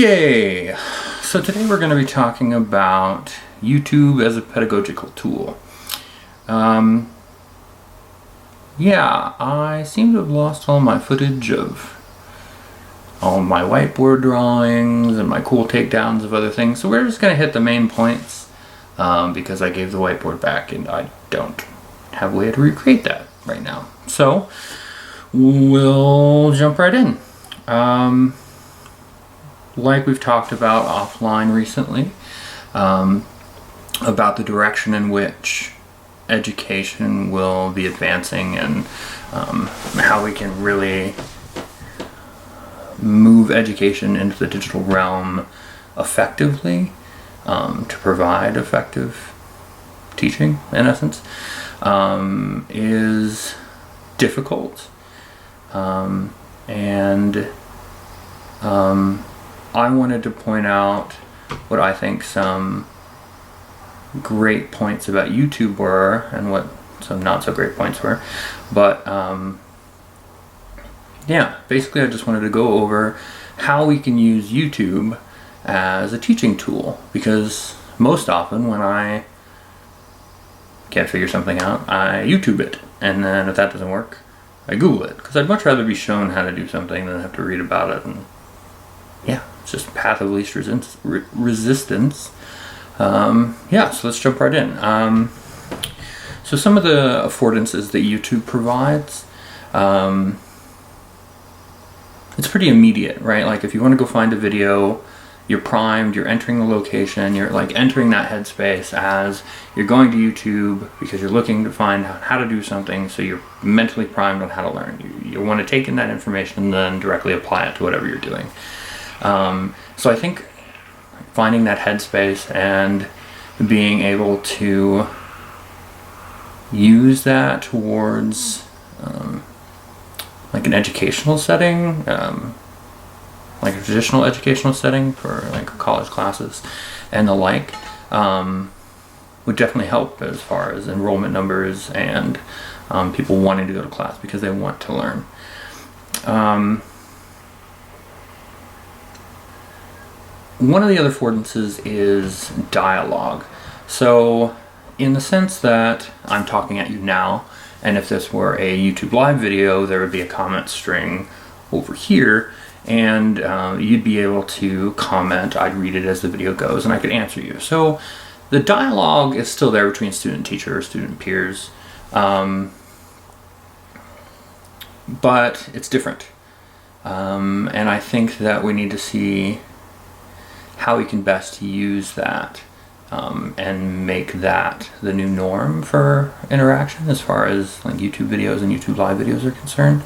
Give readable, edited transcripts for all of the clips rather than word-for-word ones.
Okay, so today we're going to be talking about YouTube as a pedagogical tool. Yeah, I seem to have lost all my footage of all my whiteboard drawings and my cool takedowns of other things, so we're just going to hit the main points because I gave the whiteboard back and I don't have a way to recreate that right now. So we'll jump right in. Like we've talked about offline recently, about the direction in which education will be advancing and how we can really move education into the digital realm effectively to provide effective teaching, in essence, is difficult. I wanted to point out what I think some great points about YouTube were and what some not so great points were. But yeah, basically I just wanted to go over how we can use YouTube as a teaching tool, because most often when I can't figure something out, I YouTube it, and then if that doesn't work, I Google it, because I'd much rather be shown how to do something than have to read about it. And yeah, it's just path of least resistance. Yeah, so let's jump right in. So some of the affordances that YouTube provides, it's pretty immediate, right? Like if you want to go find a video, you're primed, you're entering the location, you're like entering that headspace as you're going to YouTube because you're looking to find out how to do something, so you're mentally primed on how to learn. You want to take in that information and then directly apply it to whatever you're doing. So I think finding that headspace and being able to use that towards like an educational setting, like a traditional educational setting for like college classes and the like, would definitely help as far as enrollment numbers and people wanting to go to class because they want to learn. One of the other affordances is dialogue. So in the sense that I'm talking at you now, and if this were a YouTube live video, there would be a comment string over here, and you'd be able to comment. I'd read it as the video goes, and I could answer you. So the dialogue is still there between student and teacher or student peers, but it's different. And I think that we need to see how we can best use that and make that the new norm for interaction as far as like YouTube videos and YouTube live videos are concerned.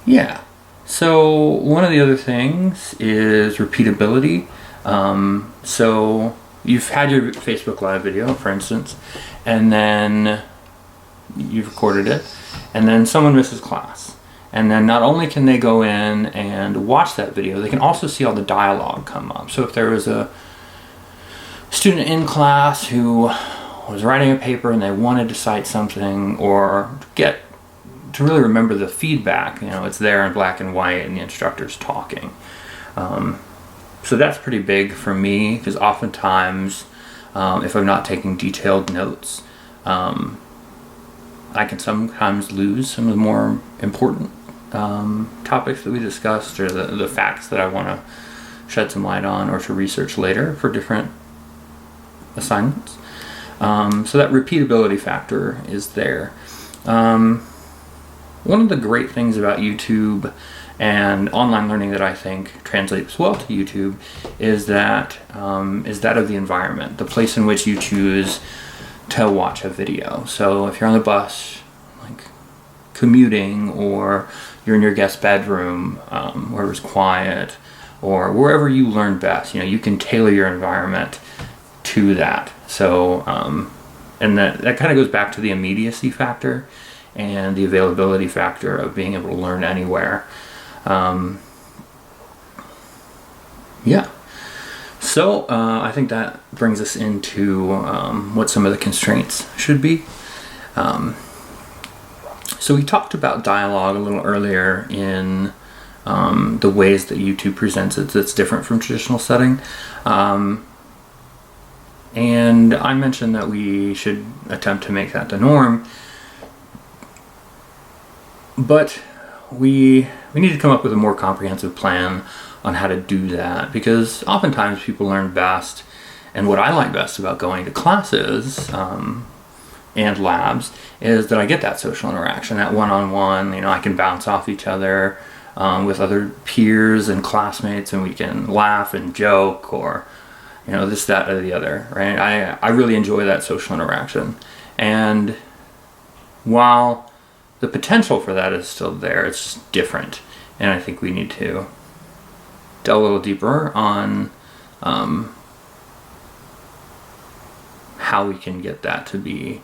Yeah, so one of the other things is repeatability. So you've had your Facebook live video, for instance, and then you've recorded it, and then someone misses class. And then not only can they go in and watch that video, they can also see all the dialogue come up. So if there was a student in class who was writing a paper and they wanted to cite something or get to really remember the feedback, you know, it's there in black and white and the instructor's talking. So that's pretty big for me, because oftentimes if I'm not taking detailed notes, I can sometimes lose some of the more important topics that we discussed, or the facts that I want to shed some light on or to research later for different assignments. So that repeatability factor is there. One of the great things about YouTube and online learning that I think translates well to YouTube is that of the environment, the place in which you choose to watch a video. So if you're on the bus, like commuting, or you're in your guest bedroom where it's quiet, or wherever you learn best, you know, you can tailor your environment to that. So and that kind of goes back to the immediacy factor and the availability factor of being able to learn anywhere. Yeah. So I think that brings us into what some of the constraints should be. So we talked about dialogue a little earlier in the ways that YouTube presents it that's different from traditional setting. And I mentioned that we should attempt to make that the norm. But we need to come up with a more comprehensive plan on how to do that, because oftentimes people learn best, and what I like best about going to classes and labs is that I get that social interaction, that one-on-one. I can bounce off each other with other peers and classmates, and we can laugh and joke, or this, that, or the other, right? I really enjoy that social interaction, and while the potential for that is still there, it's just different, and I think we need to delve a little deeper on how we can get that to be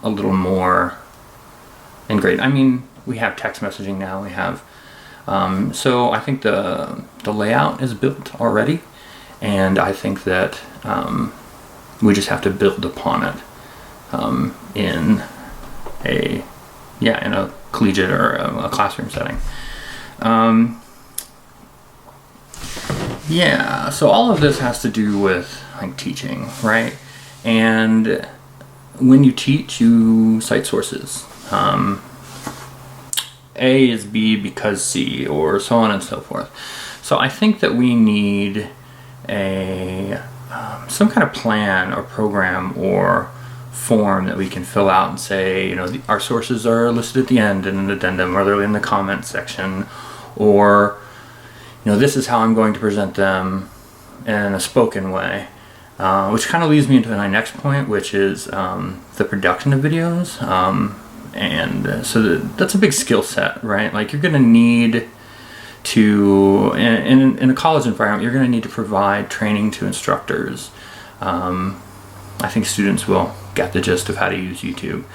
a little more ingrained. I mean, we have text messaging now. We have so I think the layout is built already, and I think that we just have to build upon it in a collegiate or a classroom setting. So all of this has to do with teaching, right? And when you teach, you cite sources. A is B because C, or so on and so forth. So I think that we need some kind of plan or program or form that we can fill out and say, our sources are listed at the end in an addendum, or they're in the comments section, or this is how I'm going to present them in a spoken way, which kind of leads me into my next point, which is the production of videos. So that's a big skill set, right? You're going to need to, in a college environment, you're going to need to provide training to instructors. I think students will get the gist of how to use YouTube,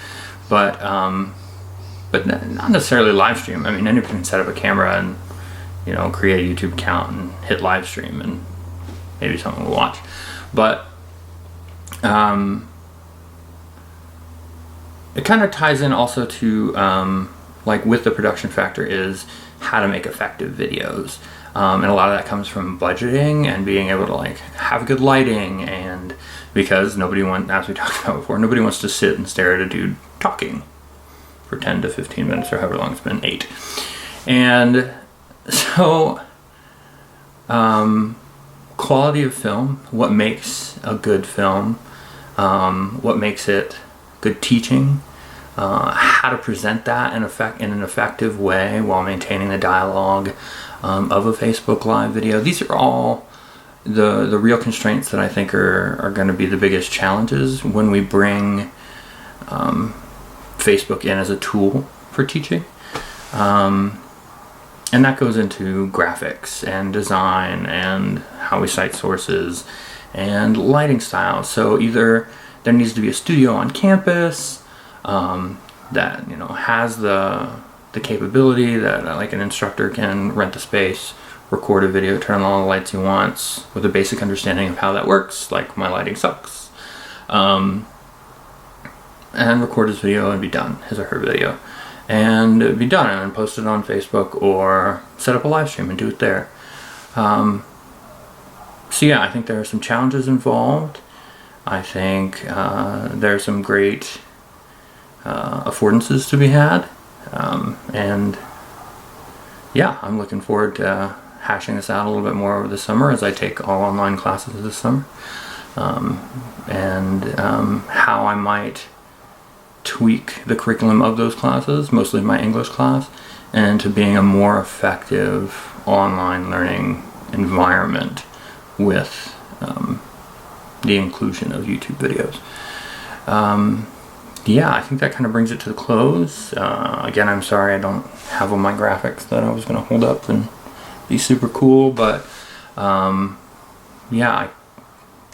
but not necessarily live stream. I mean, anyone can set up a camera and create a YouTube account and hit live stream, and maybe someone will watch. But it kind of ties in also to with the production factor is how to make effective videos, and a lot of that comes from budgeting and being able to have good lighting, and because as we talked about before, nobody wants to sit and stare at a dude talking for 10 to 15 minutes or however long it's been, 8. And so quality of film, what makes a good film, what makes it good teaching, how to present that in an effective way while maintaining the dialogue of a Facebook Live video. These are all the real constraints that I think are going to be the biggest challenges when we bring Facebook in as a tool for teaching. And that goes into graphics and design and how we cite sources and lighting styles. So either there needs to be a studio on campus that has the capability that an instructor can rent the space, record a video, turn on all the lights he wants with a basic understanding of how that works, like my lighting sucks, and record his video and be done, his or her video, and be done, and then post it on Facebook or set up a live stream and do it there. I think there are some challenges involved. I think there are some great affordances to be had, and I'm looking forward to hashing this out a little bit more over the summer as I take all online classes this summer, and how I might tweak the curriculum of those classes, mostly my English class, into being a more effective online learning environment with the inclusion of YouTube videos. I think that kind of brings it to the close. Again, I'm sorry I don't have all my graphics that I was going to hold up and be super cool, but I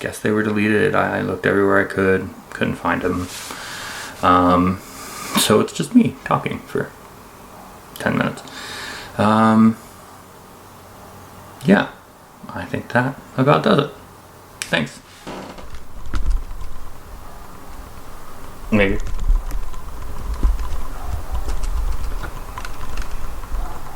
guess they were deleted. I looked everywhere I couldn't find them. So it's just me talking for 10 minutes. I think that about does it. Thanks. Maybe.